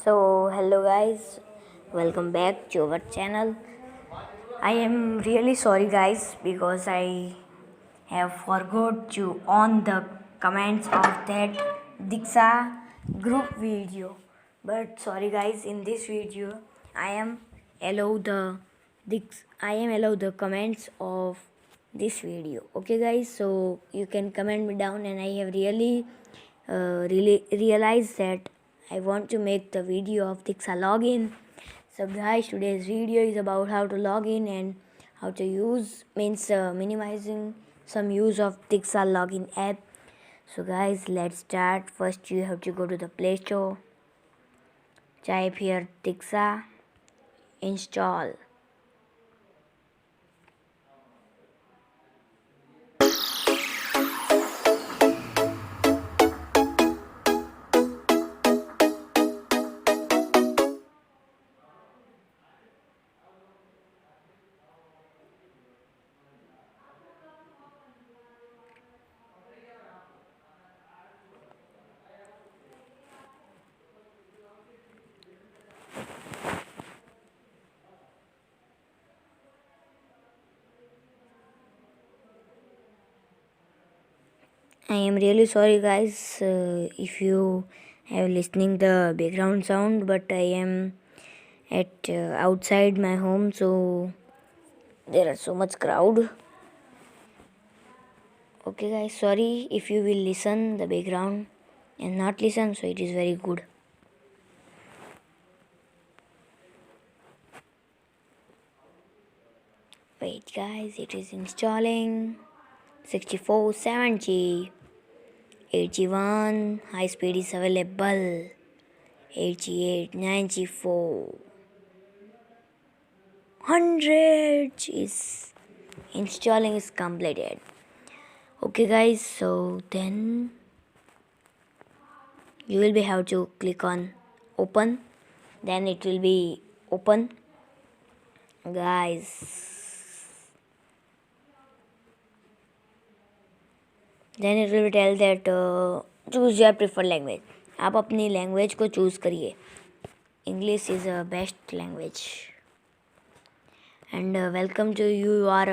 So, hello guys, welcome back to our channel. I am really sorry, guys, because I have forgot to on the comments of that Diksha group video. But sorry, guys, in this video, I am I am allow the comments of this video. Okay, guys, so you can comment me down, and I have really realized that I want to make the video of Diksha login. So guys, today's video is about how to log in and how to use means minimizing some use of Diksha login app. So guys, let's start. First you have to go to the Play Store, type here Diksha, install. I am really sorry, guys, if you have listening the background sound, but I am at outside my home, so there are so much crowd. Okay, guys, sorry if you will listen the background and not listen, so it is very good. Wait, guys, it is installing. 64, 70, 81, high speed is available. 88, 94, 100 is installing is completed. Okay, guys, so then you will be have to click on open, then it will be open, guys. Then it will tell that choose your preferred language. आप अपनी language को choose करिए. English is a best language. And welcome to you are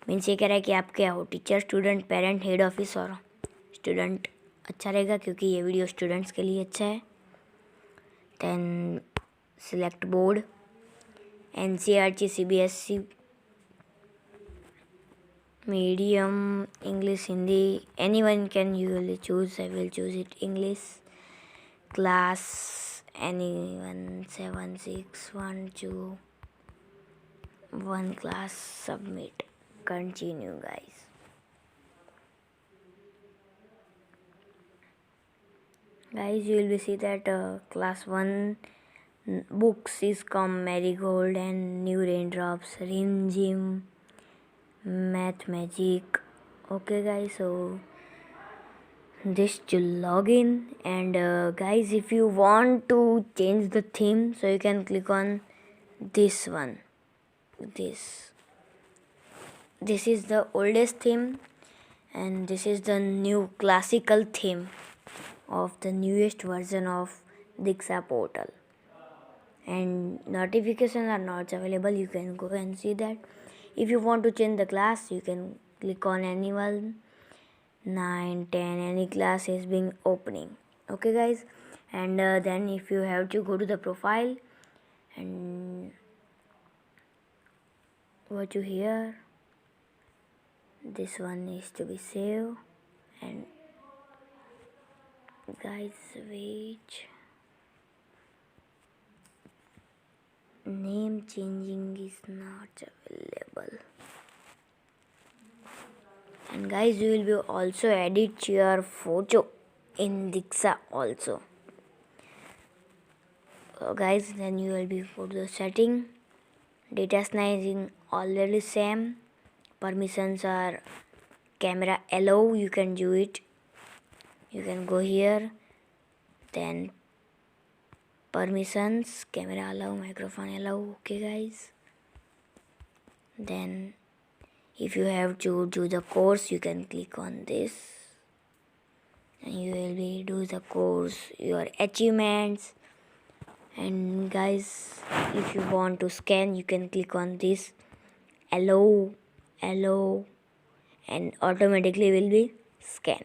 means ये कह रहा है कि आप क्या हो, teacher, student, parent, head office और स्टूडेंट. अच्छा रहेगा क्योंकि ये वीडियो स्टूडेंट्स के लिए अच्छा है. Then select board, NCERT, CBSE, medium, English, Hindi, anyone can usually choose. I will choose it English. Class, anyone, 7, 6, 1, 2, 1 class, submit, continue, guys. Guys, you will be see that class 1 books is come marigold and new raindrops, rim gym, math magic. Okay, guys, so this to log in. And guys, if you want to change the theme, so you can click on this one. This is the oldest theme, and this is the new classical theme of the newest version of Diksha portal. And notifications are not available. You can go and see that. If you want to change the class, you can click on anyone. 9, 10, any class is being opening. Okay, guys. And then if you have to go to the profile and what you hear, this one needs to be saved. And guys, wait, name changing is not available. And guys, you will be also edit your photo in Diksha also. So guys, then you will be go to the setting. Data snazing already same. Permissions are camera allow, you can do it. You can go here, then permissions, camera allow, microphone allow. Okay, guys. Then if you have to do the course, you can click on this and you will be do the course, your achievements, And guys, if you want to scan, you can click on this allow, and automatically will be scan.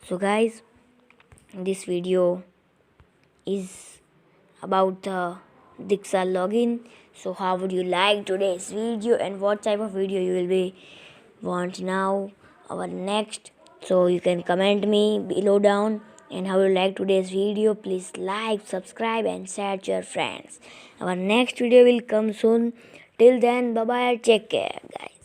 So guys, this video is about the Diksha login. So how would you like today's video, and what type of video you will be want now our next? So you can comment me below down, and how you like today's video. Please like, subscribe and share to your friends. Our next video will come soon. Till then, bye bye, take care guys.